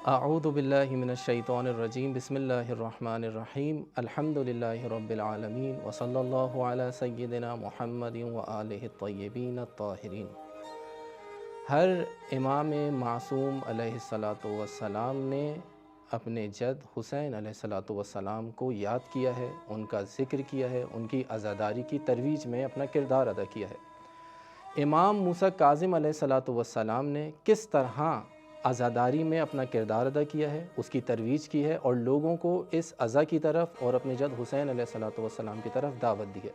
اعوذ باللہ من الشیطان الرجیم بسم اللہ الرحمن الرحیم الحمد للہ رب العالمین وصلی اللہ علی سیدنا محمد وآلہ الطیبین الطاہرین۔ ہر امام معصوم علیہ السلام نے اپنے جد حسین علیہ السلام کو یاد کیا ہے، ان کا ذکر کیا ہے، ان کی عزاداری کی ترویج میں اپنا کردار ادا کیا ہے۔ امام موسیٰ کاظم علیہ السلام نے کس طرح عزاداری میں اپنا کردار ادا کیا ہے، اس کی ترویج کی ہے اور لوگوں کو اس عزا کی طرف اور اپنے جد حسین علیہ السلام کی طرف دعوت دی ہے۔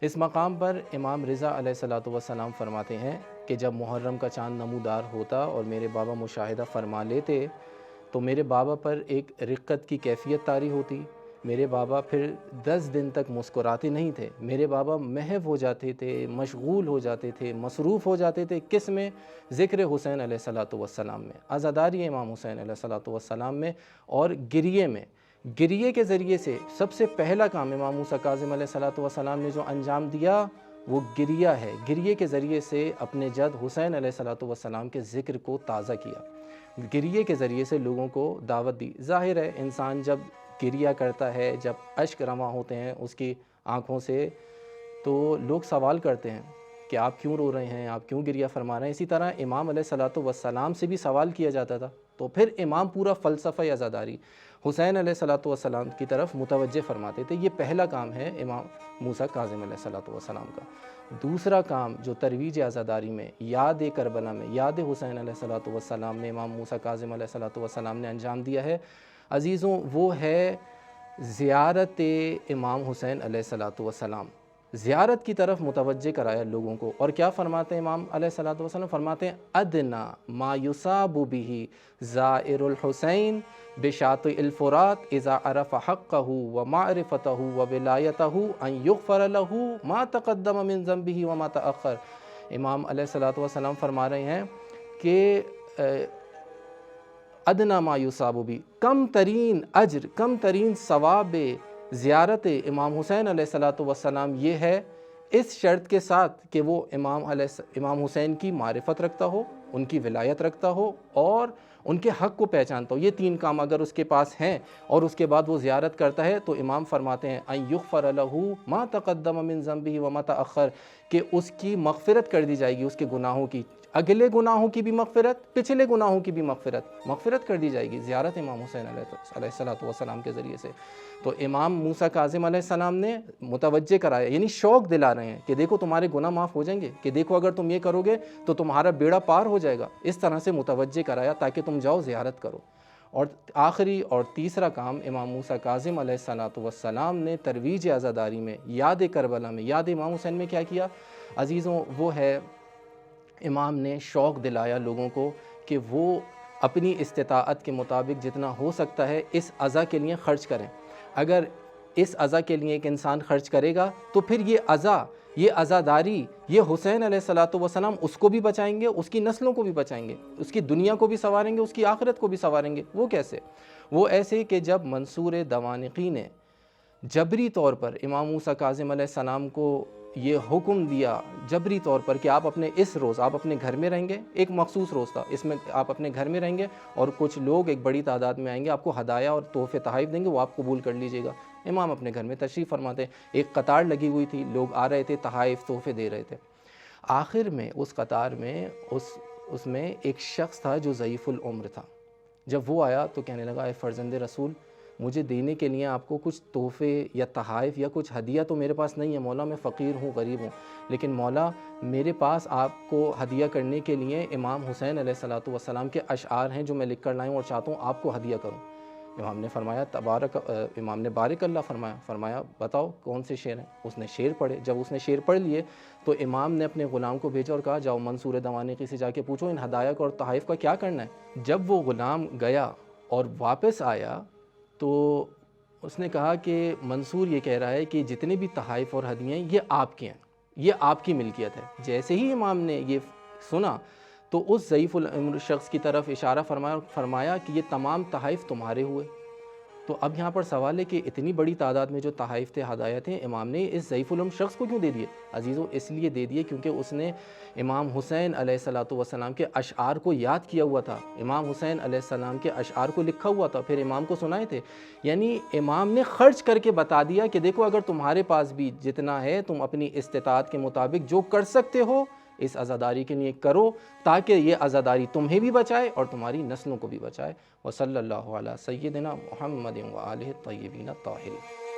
اس مقام پر امام رضا علیہ السلام فرماتے ہیں کہ جب محرم کا چاند نمودار ہوتا اور میرے بابا مشاہدہ فرما لیتے تو میرے بابا پر ایک رقت کی کیفیت طاری ہوتی۔ میرے بابا پھر 10 دن تک مسکراتے نہیں تھے، میرے بابا محو ہو جاتے تھے، مشغول ہو جاتے تھے، مصروف ہو جاتے تھے۔ کس میں؟ ذکر حسین علیہ السلام میں، عزاداری امام حسین علیہ السلام میں اور گریے میں۔ گریے کے ذریعے سے سب سے پہلا کام امام موسیٰ کاظم علیہ السلام نے جو انجام دیا وہ گریہ ہے۔ گریے کے ذریعے سے اپنے جد حسین علیہ السلام کے ذکر کو تازہ کیا، گریے کے ذریعے سے لوگوں کو دعوت دی۔ ظاہر ہے انسان جب گریہ کرتا ہے، جب اشک رواں ہوتے ہیں اس کی آنکھوں سے، تو لوگ سوال کرتے ہیں کہ آپ کیوں رو رہے ہیں، آپ کیوں گریہ فرما رہے ہیں۔ اسی طرح امام علیہ السلام سے بھی سوال کیا جاتا تھا، تو پھر امام پورا فلسفہ عزاداری حسین علیہ السلام کی طرف متوجہ فرماتے تھے۔ یہ پہلا کام ہے امام موسیٰ کاظم علیہ السلام کا۔ دوسرا کام جو ترویج عزاداری میں، یاد کربلا میں، یاد حسین علیہ السلام میں امام موسیٰ کاظم علیہ السلام نے انجام دیا ہے عزیزوں، وہ ہے زیارت امام حسین علیہ السلام۔ زیارت کی طرف متوجہ کرایا لوگوں کو۔ اور کیا فرماتے ہیں امام علیہ السلام؟ فرماتے ہیں ادنا ما یصاب به زائر الحسین بشاط الفرات اذا عرف حقه ومعرفته وولایته ان یغفر له ما تقدم من ذنبه وما تأخر۔ امام علیہ السلام فرما رہے ہیں کہ ادنا ما یصاب به، کم ترین اجر، کم ترین ثواب زیارت امام حسین علیہ السلام یہ ہے، اس شرط کے ساتھ کہ وہ امام حسین کی معرفت رکھتا ہو، ان کی ولایت رکھتا ہو اور ان کے حق کو پہچانتا ہو۔ یہ 3 کام اگر اس کے پاس ہیں اور اس کے بعد وہ زیارت کرتا ہے تو امام فرماتے ہیں ان یغفر له ما تقدم من ذنبه وما تأخر، کہ اس کی مغفرت کر دی جائے گی، اس کے گناہوں کی، اگلے گناہوں کی بھی مغفرت، پچھلے گناہوں کی بھی مغفرت کر دی جائے گی زیارت امام حسین علیہ السلام کے ذریعے سے۔ تو امام موسیٰ کاظم علیہ السلام نے متوجہ کرایا، یعنی شوق دلا رہے ہیں کہ دیکھو تمہارے گناہ معاف ہو جائیں گے، کہ دیکھو اگر تم یہ کرو گے تو تمہارا بیڑا پار ہو جائے گا۔ اس طرح سے متوجہ کرایا تاکہ تم جاؤ زیارت کرو۔ اور آخری اور تیسرا کام امام موسیٰ کاظم علیہ السلام نے ترویج عزاداری میں، یاد کربلا میں، یاد امام حسین میں کیا کیا عزیزوں؟ وہ ہے امام نے شوق دلایا لوگوں کو کہ وہ اپنی استطاعت کے مطابق جتنا ہو سکتا ہے اس عزا کے لیے خرچ کریں۔ اگر اس عزا کے لیے ایک انسان خرچ کرے گا تو پھر یہ عزا، یہ عزاداری، یہ حسین علیہ السلام اس کو بھی بچائیں گے، اس کی نسلوں کو بھی بچائیں گے، اس کی دنیا کو بھی سنواریں گے، اس کی آخرت کو بھی سنواریں گے۔ وہ کیسے؟ وہ ایسے کہ جب منصور دوانقی نے جبری طور پر امام موسیٰ کاظم علیہ السلام کو یہ حکم دیا جبری طور پر کہ آپ اپنے اس روز آپ اپنے گھر میں رہیں گے، ایک مخصوص روز تھا، اس میں آپ اپنے گھر میں رہیں گے اور کچھ لوگ ایک بڑی تعداد میں آئیں گے، آپ کو ہدایہ اور تحفے تحائف دیں گے، وہ آپ قبول کر لیجئے گا۔ امام اپنے گھر میں تشریف فرماتے، ایک قطار لگی ہوئی تھی، لوگ آ رہے تھے، تحائف تحفے دے رہے تھے۔ آخر میں اس قطار میں اس میں ایک شخص تھا جو ضعیف العمر تھا۔ جب وہ آیا تو کہنے لگا اے فرزند رسول، مجھے دینے کے لیے آپ کو کچھ تحفے یا تحائف یا کچھ ہدیہ تو میرے پاس نہیں ہے مولا، میں فقیر ہوں، غریب ہوں، لیکن مولا میرے پاس آپ کو ہدیہ کرنے کے لیے امام حسین علیہ السلام کے اشعار ہیں جو میں لکھ کر لایا ہوں اور چاہتا ہوں آپ کو ہدیہ کروں۔ امام نے فرمایا امام نے بارک اللہ فرمایا بتاؤ کون سے شعر ہیں؟ اس نے شعر پڑھے۔ جب اس نے شعر پڑھ لیے تو امام نے اپنے غلام کو بھیجا اور کہا جاؤ منصور دوانقی سے جا کے پوچھو ان ہدایہ اور تحائف کا کیا کرنا ہے۔ جب وہ غلام گیا اور واپس آیا تو اس نے کہا کہ منصور یہ کہہ رہا ہے کہ جتنے بھی تحائف اور ہدیے ہیں یہ آپ کے ہیں، یہ آپ کی ملکیت ہے۔ جیسے ہی امام نے یہ سنا تو اس ضعیف العمر شخص کی طرف اشارہ فرمایا کہ یہ تمام تحائف تمہارے ہوئے، تو اب یہاں پر سوال ہے کہ اتنی بڑی تعداد میں جو تحائف تھے، ہدایت ہیں، امام نے اس ضعیف العلم شخص کو کیوں دے دیے؟ عزیزو اس لیے دے دیے کیونکہ اس نے امام حسین علیہ السلام کے اشعار کو یاد کیا ہوا تھا، امام حسین علیہ السلام کے اشعار کو لکھا ہوا تھا، پھر امام کو سنائے تھے۔ یعنی امام نے خرچ کر کے بتا دیا کہ دیکھو اگر تمہارے پاس بھی جتنا ہے تم اپنی استطاعت کے مطابق جو کر سکتے ہو اس عزاداری کے لیے کرو، تاکہ یہ عزاداری تمہیں بھی بچائے اور تمہاری نسلوں کو بھی بچائے۔ وصلی اللہ علی سیدنا محمد و آلہ الطیبین الطاہرین۔